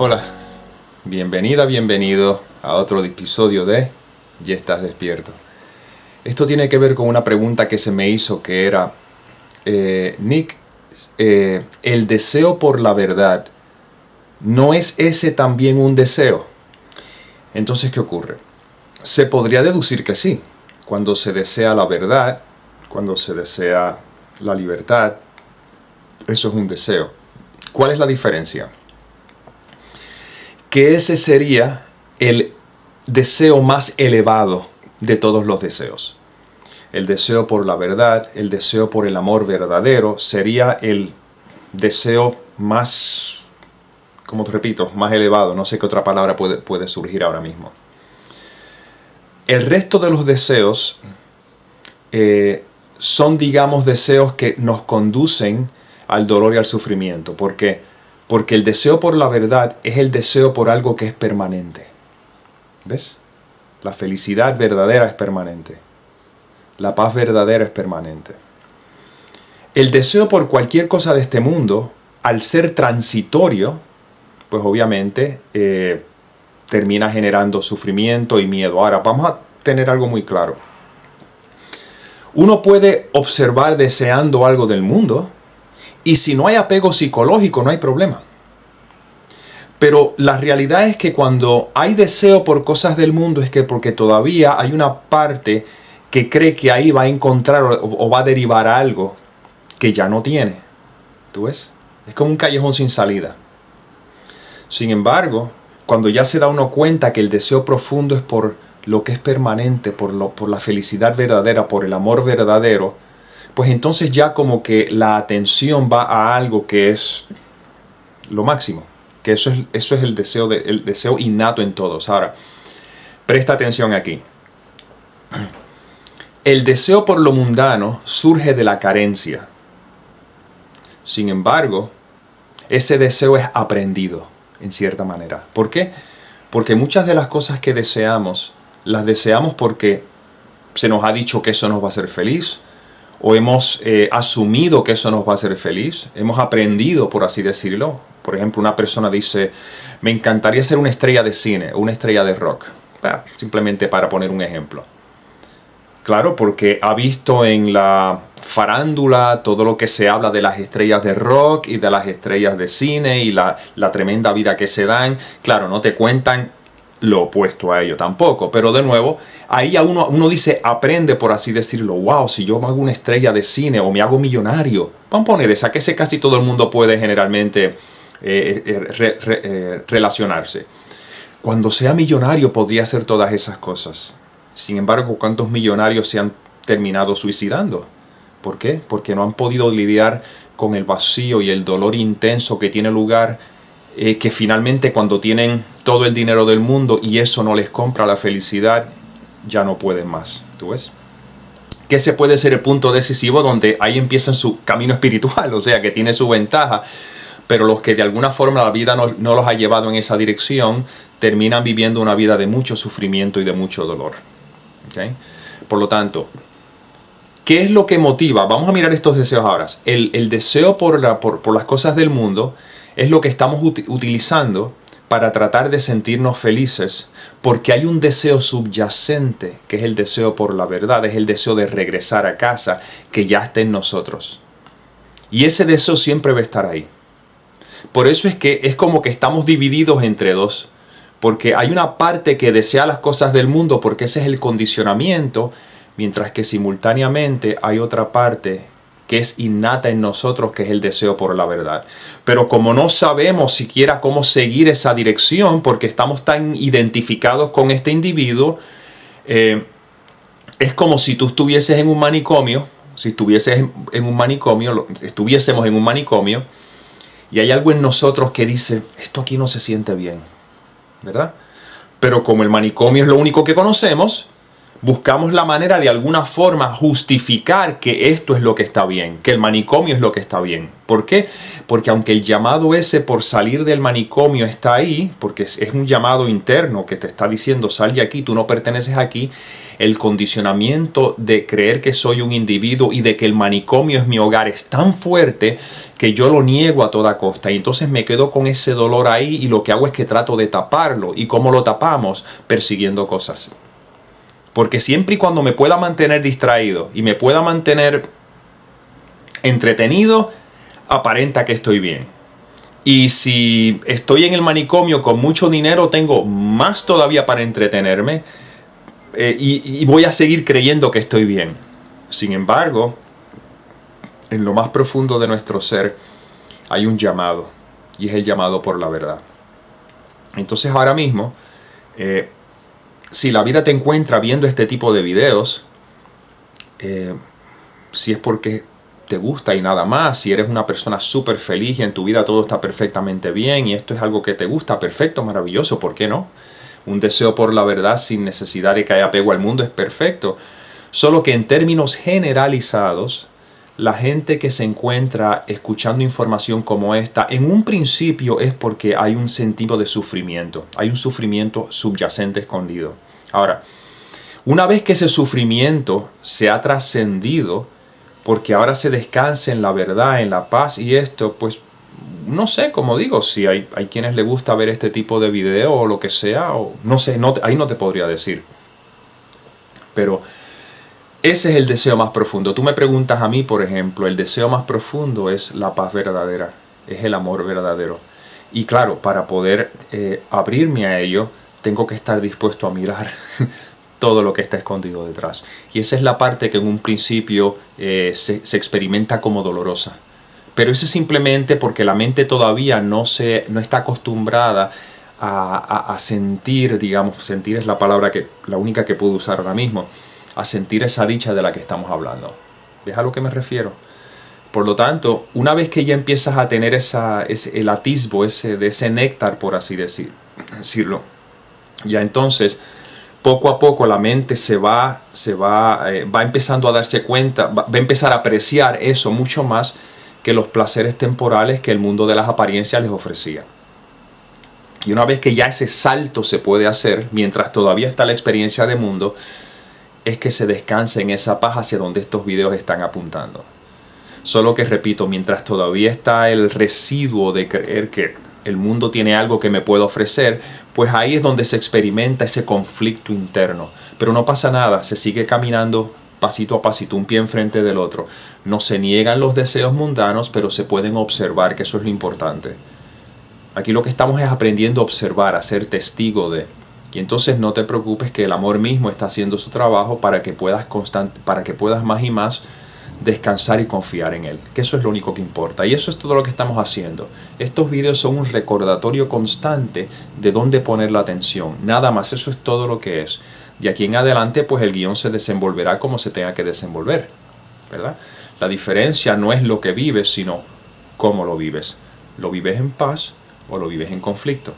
Hola, bienvenida, bienvenido a otro episodio de Ya estás despierto. Esto tiene que ver con una pregunta que se me hizo que era, Nick, el deseo por la verdad, ¿no es ese también un deseo? Entonces, ¿qué ocurre? Se podría deducir que sí. Cuando se desea la verdad, cuando se desea la libertad, eso es un deseo. ¿Cuál es la diferencia? Que ese sería el deseo más elevado de todos los deseos. El deseo por la verdad, el deseo por el amor verdadero, sería el deseo más, como te repito, más elevado. No sé qué otra palabra puede surgir ahora mismo. El resto de los deseos son, digamos, deseos que nos conducen al dolor y al sufrimiento. ¿Por qué? Porque el deseo por la verdad es el deseo por algo que es permanente. ¿Ves? La felicidad verdadera es permanente. La paz verdadera es permanente. El deseo por cualquier cosa de este mundo, al ser transitorio, pues obviamente termina generando sufrimiento y miedo. Ahora, vamos a tener algo muy claro. Uno puede observar deseando algo del mundo, y si no hay apego psicológico, no hay problema. Pero la realidad es que cuando hay deseo por cosas del mundo es que porque todavía hay una parte que cree que ahí va a encontrar o va a derivar algo que ya no tiene. ¿Tú ves? Es como un callejón sin salida. Sin embargo, cuando ya se da uno cuenta que el deseo profundo es por lo que es permanente, por la felicidad verdadera, por el amor verdadero, pues entonces ya como que la atención va a algo que es lo máximo. Que eso es el deseo innato en todos. Ahora, presta atención aquí. El deseo por lo mundano surge de la carencia. Sin embargo, ese deseo es aprendido, en cierta manera. ¿Por qué? Porque muchas de las cosas que deseamos, las deseamos porque se nos ha dicho que eso nos va a hacer feliz, o hemos asumido que eso nos va a hacer feliz, hemos aprendido, por así decirlo. Por ejemplo, una persona dice, me encantaría ser una estrella de cine o una estrella de rock. Simplemente para poner un ejemplo. Claro, porque ha visto en la farándula todo lo que se habla de las estrellas de rock y de las estrellas de cine y la tremenda vida que se dan. Claro, no te cuentan lo opuesto a ello tampoco, pero de nuevo, ahí uno dice, aprende, por así decirlo, wow, si yo me hago una estrella de cine o me hago millonario, vamos a poner esa, que ese casi todo el mundo puede generalmente relacionarse. Cuando sea millonario podría hacer todas esas cosas. Sin embargo, ¿cuántos millonarios se han terminado suicidando? ¿Por qué? Porque no han podido lidiar con el vacío y el dolor intenso que tiene lugar, que finalmente cuando tienen todo el dinero del mundo y eso no les compra la felicidad, ya no pueden más. ¿Tú ves? Que ese puede ser el punto decisivo donde ahí empiezan su camino espiritual, o sea que tiene su ventaja, pero los que de alguna forma la vida no los ha llevado en esa dirección, terminan viviendo una vida de mucho sufrimiento y de mucho dolor. ¿Okay? Por lo tanto, ¿qué es lo que motiva? Vamos a mirar estos deseos ahora. El deseo por las cosas del mundo es lo que estamos utilizando para tratar de sentirnos felices, porque hay un deseo subyacente, que es el deseo por la verdad, es el deseo de regresar a casa, que ya está en nosotros. Y ese deseo siempre va a estar ahí. Por eso es que es como que estamos divididos entre dos, porque hay una parte que desea las cosas del mundo porque ese es el condicionamiento, mientras que simultáneamente hay otra parte que es innata en nosotros, que es el deseo por la verdad. Pero como no sabemos siquiera cómo seguir esa dirección, porque estamos tan identificados con este individuo, es como si tú estuvieses en un manicomio, estuviésemos en un manicomio, y hay algo en nosotros que dice, esto aquí no se siente bien, ¿verdad? Pero como el manicomio es lo único que conocemos, buscamos la manera de alguna forma justificar que esto es lo que está bien, que el manicomio es lo que está bien. ¿Por qué? Porque aunque el llamado ese por salir del manicomio está ahí, porque es un llamado interno que te está diciendo sal de aquí, tú no perteneces aquí, el condicionamiento de creer que soy un individuo y de que el manicomio es mi hogar es tan fuerte que yo lo niego a toda costa. Y entonces me quedo con ese dolor ahí y lo que hago es que trato de taparlo. ¿Y cómo lo tapamos? Persiguiendo cosas. Porque siempre y cuando me pueda mantener distraído y me pueda mantener entretenido, aparenta que estoy bien. Y si estoy en el manicomio con mucho dinero, tengo más todavía para entretenerme y voy a seguir creyendo que estoy bien. Sin embargo, en lo más profundo de nuestro ser hay un llamado, y es el llamado por la verdad. Entonces ahora mismo, si la vida te encuentra viendo este tipo de videos, si es porque te gusta y nada más, si eres una persona súper feliz y en tu vida todo está perfectamente bien y esto es algo que te gusta, perfecto, maravilloso, ¿por qué no? Un deseo por la verdad sin necesidad de que haya apego al mundo es perfecto. Solo que en términos generalizados, la gente que se encuentra escuchando información como esta, en un principio es porque hay un sentido de sufrimiento, hay un sufrimiento subyacente escondido. Ahora, una vez que ese sufrimiento se ha trascendido, porque ahora se descansa en la verdad, en la paz y esto, pues no sé, como digo, si hay quienes les gusta ver este tipo de video o lo que sea, o no sé, ahí no te podría decir. Pero ese es el deseo más profundo. Tú me preguntas a mí, por ejemplo, el deseo más profundo es la paz verdadera, es el amor verdadero. Y claro, para poder abrirme a ello, tengo que estar dispuesto a mirar todo lo que está escondido detrás. Y esa es la parte que en un principio se experimenta como dolorosa. Pero eso es simplemente porque la mente todavía no está acostumbrada a sentir, digamos, sentir es la única que puedo usar ahora mismo, a sentir esa dicha de la que estamos hablando. ¿Ves a lo que me refiero? Por lo tanto, una vez que ya empiezas a tener el atisbo de ese néctar, por así decirlo, ya entonces poco a poco la mente va empezando a darse cuenta, va a empezar a apreciar eso mucho más que los placeres temporales que el mundo de las apariencias les ofrecía. Y una vez que ya ese salto se puede hacer, mientras todavía está la experiencia de mundo, es que se descansa en esa paz hacia donde estos videos están apuntando. Solo que, repito, mientras todavía está el residuo de creer que el mundo tiene algo que me puede ofrecer, pues ahí es donde se experimenta ese conflicto interno. Pero no pasa nada, se sigue caminando pasito a pasito, un pie enfrente del otro. No se niegan los deseos mundanos, pero se pueden observar, que eso es lo importante. Aquí lo que estamos es aprendiendo a observar, a ser testigo de. Y entonces no te preocupes que el amor mismo está haciendo su trabajo para que puedas más y más descansar y confiar en él. Que eso es lo único que importa. Y eso es todo lo que estamos haciendo. Estos videos son un recordatorio constante de dónde poner la atención. Nada más, eso es todo lo que es. De aquí en adelante, pues el guión se desenvolverá como se tenga que desenvolver, ¿verdad? La diferencia no es lo que vives, sino cómo lo vives. ¿Lo vives en paz o lo vives en conflicto?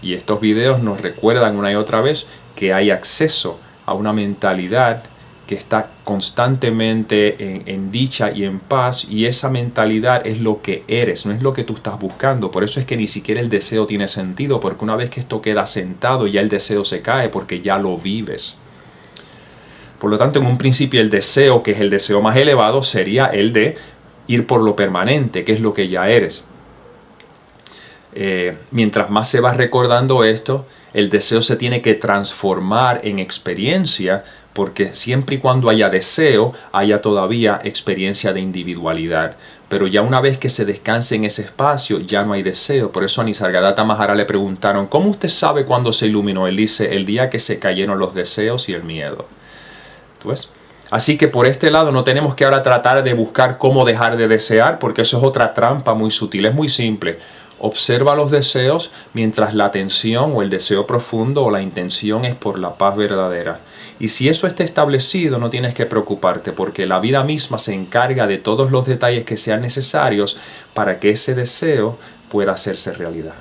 Y estos videos nos recuerdan una y otra vez que hay acceso a una mentalidad que está constantemente en dicha y en paz, y esa mentalidad es lo que eres, no es lo que tú estás buscando. Por eso es que ni siquiera el deseo tiene sentido, porque una vez que esto queda sentado, ya el deseo se cae, porque ya lo vives. Por lo tanto, en un principio el deseo, que es el deseo más elevado, sería el de ir por lo permanente, que es lo que ya eres. Mientras más se va recordando esto, el deseo se tiene que transformar en experiencia, porque siempre y cuando haya deseo, haya todavía experiencia de individualidad. Pero ya una vez que se descanse en ese espacio, ya no hay deseo. Por eso a Nisargadatta Mahara le preguntaron, ¿cómo usted sabe cuándo se iluminó? Él dice, el día que se cayeron los deseos y el miedo. ¿Tú ves? Así que por este lado no tenemos que ahora tratar de buscar cómo dejar de desear, porque eso es otra trampa muy sutil, es muy simple. Observa los deseos mientras la atención o el deseo profundo o la intención es por la paz verdadera. Y si eso está establecido, no tienes que preocuparte, porque la vida misma se encarga de todos los detalles que sean necesarios para que ese deseo pueda hacerse realidad.